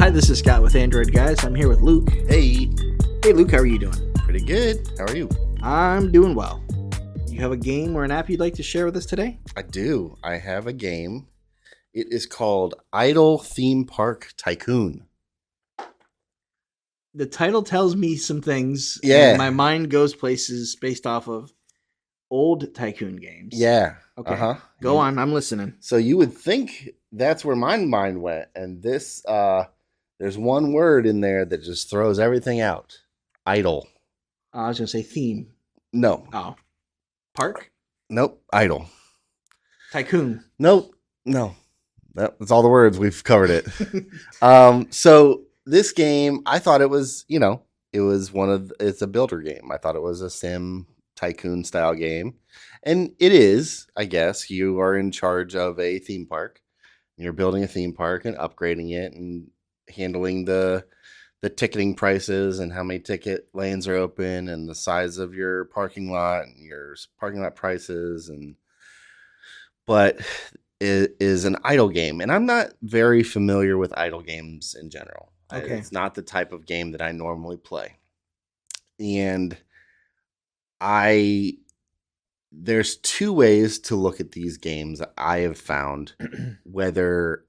Hi, this is Scott with Android Guys. I'm here with Luke. Hey, Hey, Luke, how are you doing? pretty good. How are you? I'm doing well. You have a game or an app you'd like to share with us today? I do. I have a game. It is called Idle Theme Park Tycoon. The title tells me some things. Yeah. And my mind goes places based off of old Tycoon games. Yeah. Okay. Uh-huh. Go on. I'm listening. So you would think that's where my mind went. And this, there's one word in there that just throws everything out. Idle. I was going to say theme. No. Oh. Park? Nope. Idle. Tycoon. Nope. No. That's all the words. We've covered it. So this game, I thought it was, it's a builder game. I thought it was a sim tycoon style game. And it is, I guess. You are in charge of a theme park. You're building a theme park and upgrading it and handling the ticketing prices and how many ticket lanes are open and the size of your parking lot and your parking lot prices. But it is an idle game. And I'm not very familiar with idle games in general. Okay. It's not the type of game that I normally play. And there's two ways to look at these games I have found. Whether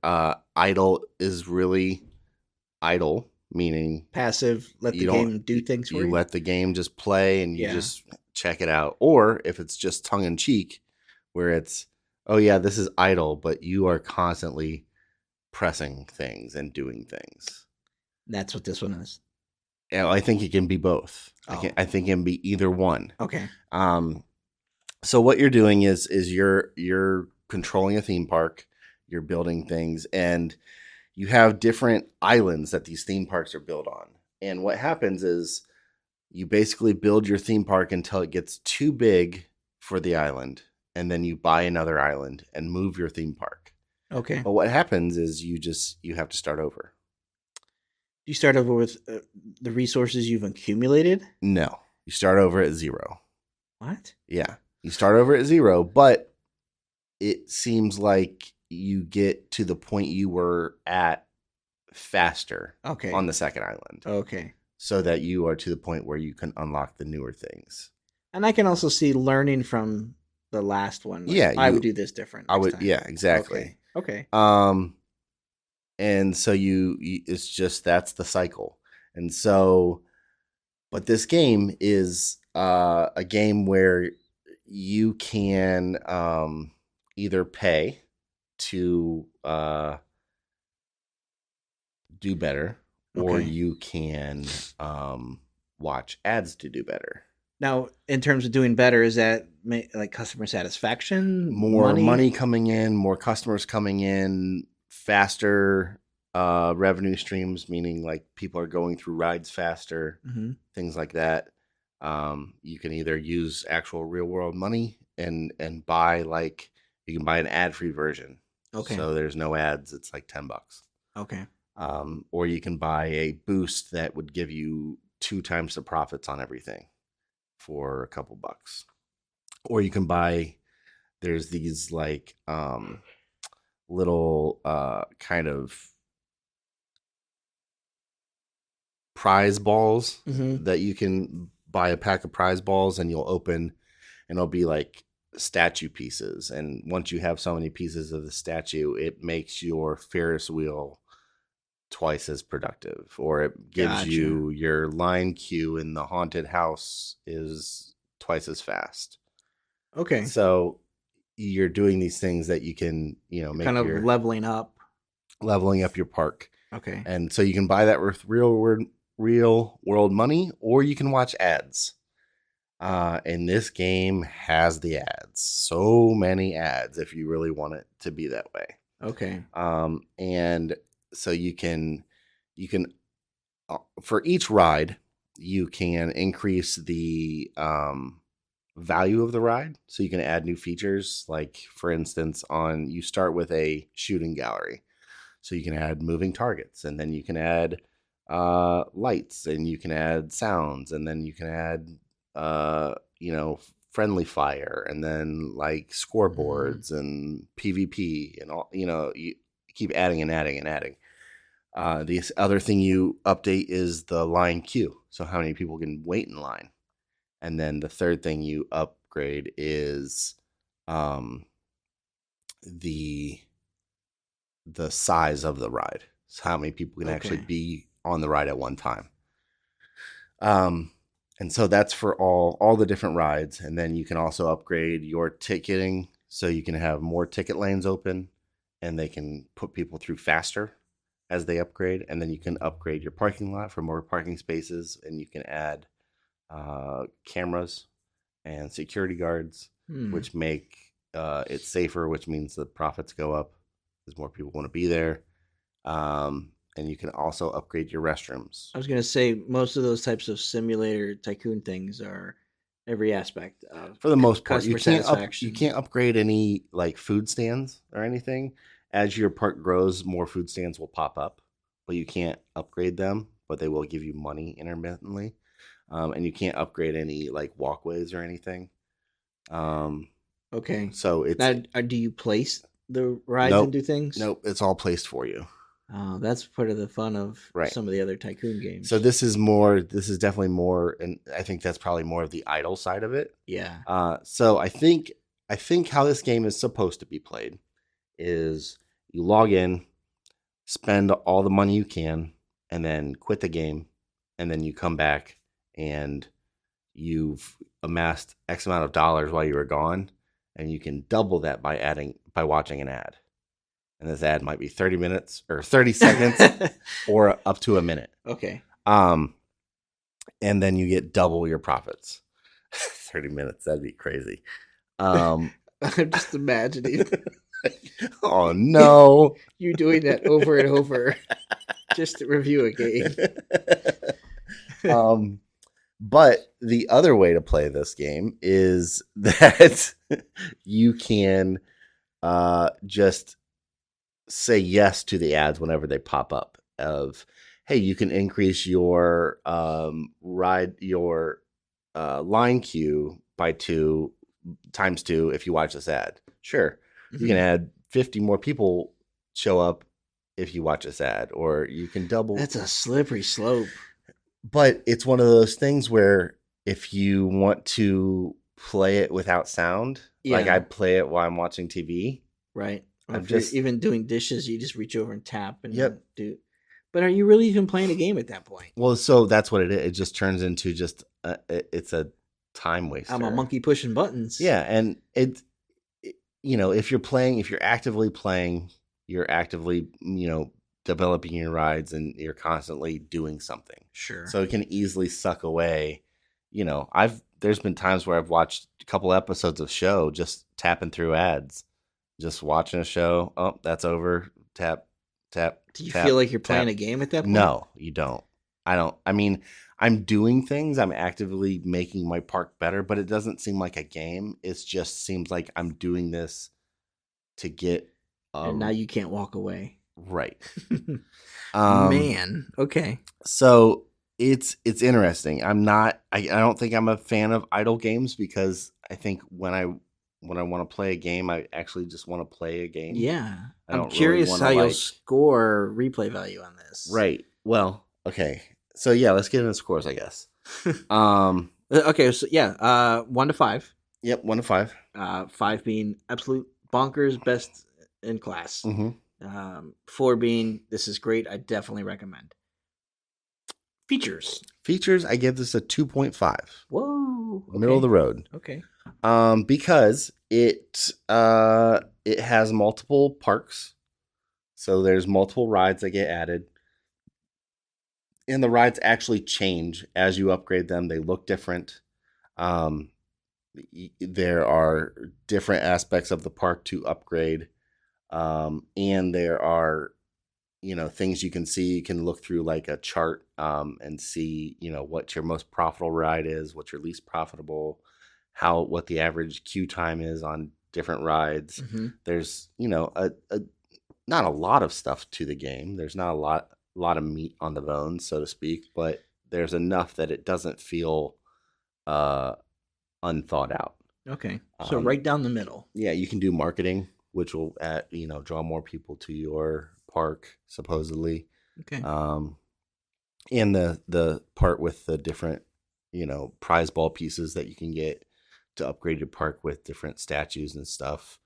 idle is really idle, meaning Passive, let the game do things for you. You let the game just play and you just check it out. Or if it's just tongue-in-cheek, where it's, oh yeah, this is idle, but you are constantly pressing things and doing things. That's what this one is. Yeah, I think it can be both. Oh. I think it can be either one. Okay. So what you're doing is you're controlling a theme park, you're building things, and you have different islands that these theme parks are built on. And what happens is you basically build your theme park until it gets too big for the island, and then you buy another island and move your theme park. Okay. But what happens is you have to start over. You start over with the resources you've accumulated? No, you start over at zero. What? Yeah, you start over at zero, but it seems like you get to the point you were at faster on the second island. Okay. So that you are to the point where you can unlock the newer things. And I can also see learning from the last one. Like, I would do this different. I would, time. Yeah, exactly. Okay. And so it's just, that's the cycle. And so, but this game is a game where you can either pay to do better, or you can watch ads to do better. Now, in terms of doing better, is that like customer satisfaction? More money coming in, more customers coming in, faster revenue streams, meaning like people are going through rides faster, things like that. You can either use actual real world money and buy, like, you can buy an ad-free version. Okay. So there's no ads. It's like $10. Okay. Or you can buy a boost that would give you 2 times the profits on everything for a couple bucks. Or you can buy, there's these like little kind of prize balls that you can buy a pack of prize balls and you'll open, and it'll be like statue pieces. And once you have so many pieces of the statue, it makes your Ferris wheel twice as productive, or it gives you your line queue in the haunted house is twice as fast. Okay. So you're doing these things that you can, make kind of leveling up your park. Okay. And so you can buy that with real world money, or you can watch ads. And this game has the ads. So many ads if you really want it to be that way. Okay. And so you can for each ride, you can increase the value of the ride. So you can add new features. Like, for instance, you start with a shooting gallery. So you can add moving targets, and then you can add lights, and you can add sounds, and then you can add friendly fire, and then like scoreboards and PvP and all. You keep adding and adding and adding. The other thing you update is the line queue. So how many people can wait in line. And then the third thing you upgrade is the size of the ride. So how many people can actually be on the ride at one time. And so that's for all the different rides. And then you can also upgrade your ticketing so you can have more ticket lanes open and they can put people through faster as they upgrade. And then you can upgrade your parking lot for more parking spaces, and you can add cameras and security guards, which make it safer, which means the profits go up because more people want to be there. And you can also upgrade your restrooms. I was going to say most of those types of simulator tycoon things are every aspect of, for the most part, you can't upgrade any like food stands or anything. As your park grows, more food stands will pop up, but you can't upgrade them, but they will give you money intermittently. And you can't upgrade any like walkways or anything. Okay. So it's now, do you place the rides and do things? Nope, it's all placed for you. Oh, that's part of the fun of some of the other tycoon games. So this is definitely more, and I think that's probably more of the idle side of it. Yeah. So I think how this game is supposed to be played is you log in, spend all the money you can, and then quit the game, and then you come back and you've amassed X amount of dollars while you were gone, and you can double that by watching an ad. And this ad might be 30 minutes or 30 seconds or up to a minute. Okay. And then you get double your profits. 30 minutes, that'd be crazy. I'm just imagining. Oh no. You doing that over and over just to review a game. But the other way to play this game is that you can just say yes to the ads whenever they pop up of, hey, you can increase your line queue by 2 times 2 if you watch this ad. Sure. Mm-hmm. You can add 50 more people show up if you watch this ad, or you can double. That's a slippery slope. But it's one of those things where if you want to play it without sound, like I play it while I'm watching TV. Right. I'm just even doing dishes, you just reach over and tap and do. But are you really even playing a game at that point? Well, so that's what it is. It just turns into just it's a time waster. I'm a monkey pushing buttons. Yeah, and if you're actively playing, you're actively developing your rides, and you're constantly doing something. Sure. So it can easily suck away. There's been times where I've watched a couple episodes of show just tapping through ads. Just watching a show. Oh, that's over. Tap. Do you feel like you're playing a game at that point? No, you don't. I don't. I mean, I'm doing things. I'm actively making my park better, but it doesn't seem like a game. It just seems like I'm doing this to get. And now you can't walk away. Right. Man. Okay. So it's interesting. I don't think I'm a fan of idle games, because I think when I want to play a game, I actually just want to play a game. Yeah. I'm curious how you'll score replay value on this. Right. Well, okay. So yeah, let's get into scores, I guess. Okay. So 1 to 5. Yep. 1 to 5. 5 being absolute bonkers, best in class. Mm-hmm. 4 being, this is great. I definitely recommend. Features, I give this a 2.5. Whoa. Okay. Middle of the road. Okay. Because it has multiple parks, so there's multiple rides that get added, and the rides actually change as you upgrade them. They look different. There are different aspects of the park to upgrade, and there are things you can see. You can look through like a chart and see what your most profitable ride is, what your least profitable, what the average queue time is on different rides. Mm-hmm. There's not a lot of stuff to the game. There's not a lot of meat on the bone, so to speak, but there's enough that it doesn't feel unthought out. Okay. So right down the middle. Yeah, you can do marketing, which will draw more people to your park, supposedly. Okay. And the part with the different, prize ball pieces that you can get to upgrade your park with different statues and stuff.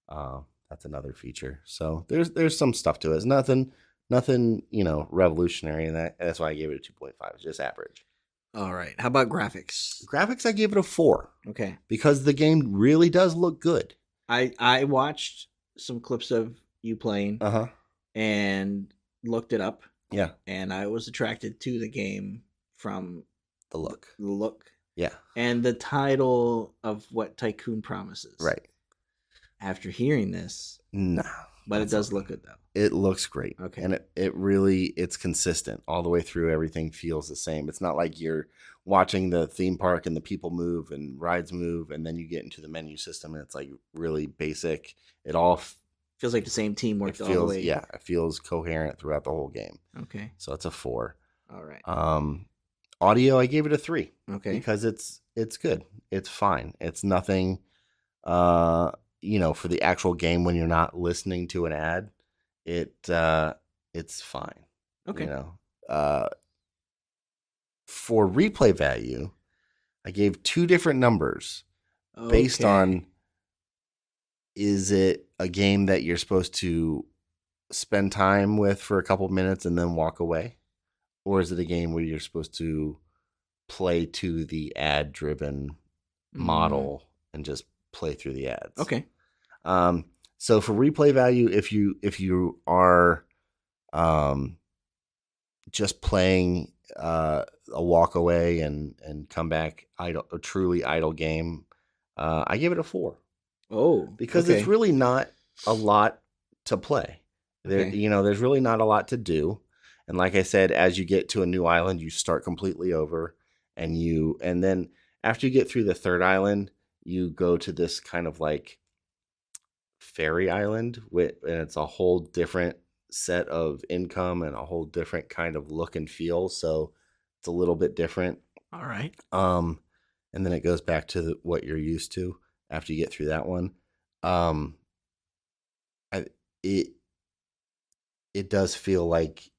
That's another feature. So there's some stuff to it. It's nothing, revolutionary, and that's why I gave it a 2.5. It's just average. All right. How about graphics? Graphics, I gave it a 4. Okay. Because the game really does look good. I watched some clips of you playing. And looked it up. Yeah. And I was attracted to the game from the look. The look. Yeah. And the title of what Tycoon promises. Right. After hearing this. No. But it does look good though. It looks great. Okay. And it's consistent all the way through. Everything feels the same. It's not like you're watching the theme park and the people move and rides move, and then you get into the menu system and it's like really basic. It all feels like the same team worked all the way. Yeah, it feels coherent throughout the whole game. Okay. So it's a 4. All right. Audio, I gave it a 3. Okay. Because it's good. It's fine. It's nothing, for the actual game when you're not listening to an ad, it's fine. Okay. For replay value, I gave 2 different numbers based on, is it a game that you're supposed to spend time with for a couple minutes and then walk away? Or is it a game where you're supposed to play to the ad-driven model and just play through the ads? Okay. So for replay value, if you are just playing a walk away and come back a truly idle game, I give it a 4. Oh, because it's really not a lot to play. There's really not a lot to do. And like I said, as you get to a new island, you start completely over, and then after you get through the third island, you go to this kind of like fairy island, and it's a whole different set of income and a whole different kind of look and feel. So it's a little bit different. All right. And then it goes back to what you're used to after you get through that one. It does feel like,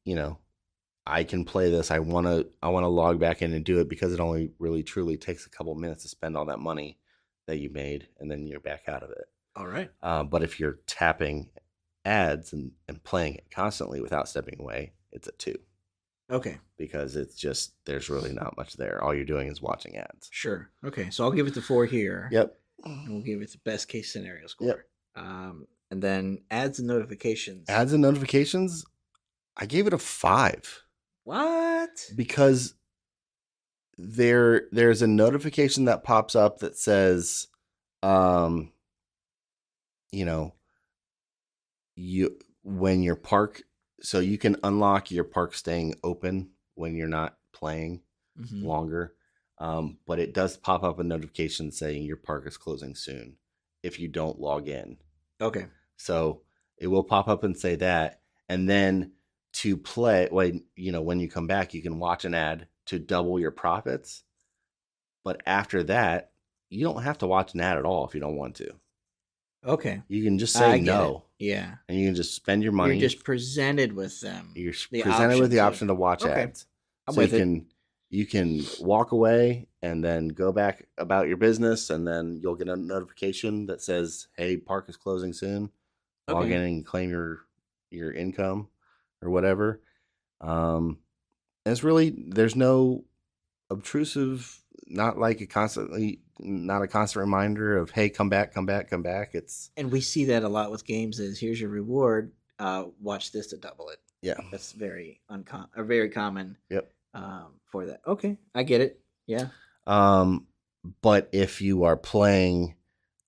I can play this. I want to log back in and do it, because it only really truly takes a couple minutes to spend all that money that you made, and then you're back out of it. All right. But if you're tapping ads and playing it constantly without stepping away, it's a 2. Okay. Because it's just, there's really not much there. All you're doing is watching ads. Sure. Okay. So I'll give it the 4 here. Yep. And we'll give it the best case scenario score. Yep. And then ads and notifications. Ads and notifications, I gave it a 5. What? Because there's a notification that pops up that says, when your park, so you can unlock your park staying open when you're not playing longer. But it does pop up a notification saying your park is closing soon if you don't log in. Okay. So it will pop up and say that. And then to play, when you come back, you can watch an ad to double your profits. But after that, you don't have to watch an ad at all if you don't want to. Okay. You can just say no. Yeah. And you can just spend your money. You're just presented with them. You're presented with the option to watch ads. So you can walk away and then go back about your business, and then you'll get a notification that says, "Hey, park is closing soon. Log in and claim your income or whatever." And it's really, there's no obtrusive, not a constant reminder of, "Hey, come back, come back, come back." And we see that a lot with games. Is here's your reward. Watch this to double it. Yeah, that's very very common. Yep. For that. Okay, I get it. Yeah. But if you are playing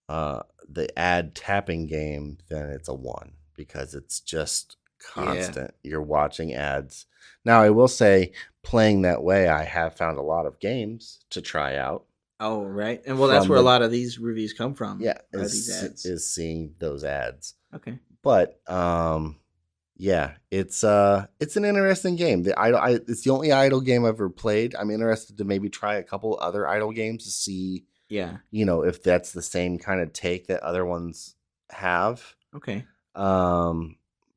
the ad tapping game, then it's a 1, because it's just constant. Yeah. You're watching ads. Now, I will say, playing that way, I have found a lot of games to try out. Oh, right. And that's where a lot of these reviews come from. Yeah, these ads. Is seeing those ads. Okay. But yeah, it's an interesting game. It's the only idle game I've ever played. I'm interested to maybe try a couple other idle games to see, if that's the same kind of take that other ones have. Okay.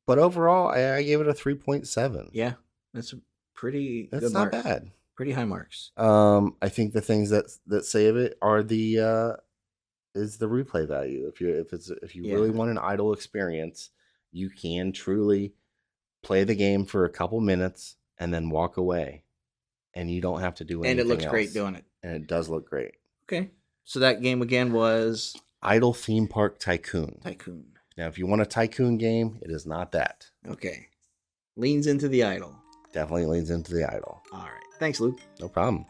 But overall, I gave it a 3.7. Yeah, that's a pretty That's good not mark. bad. Pretty high marks. I think the things that save it are is the replay value. If you really want an idle experience, you can truly play the game for a couple minutes and then walk away, and you don't have to do anything. And it looks else. great doing it. And it does look great. Okay, so that game again was Idle Theme Park Tycoon. Now, if you want a tycoon game, it is not that. Okay, leans into the idle. Definitely leans into the idle. All right, thanks, Luke. No problem.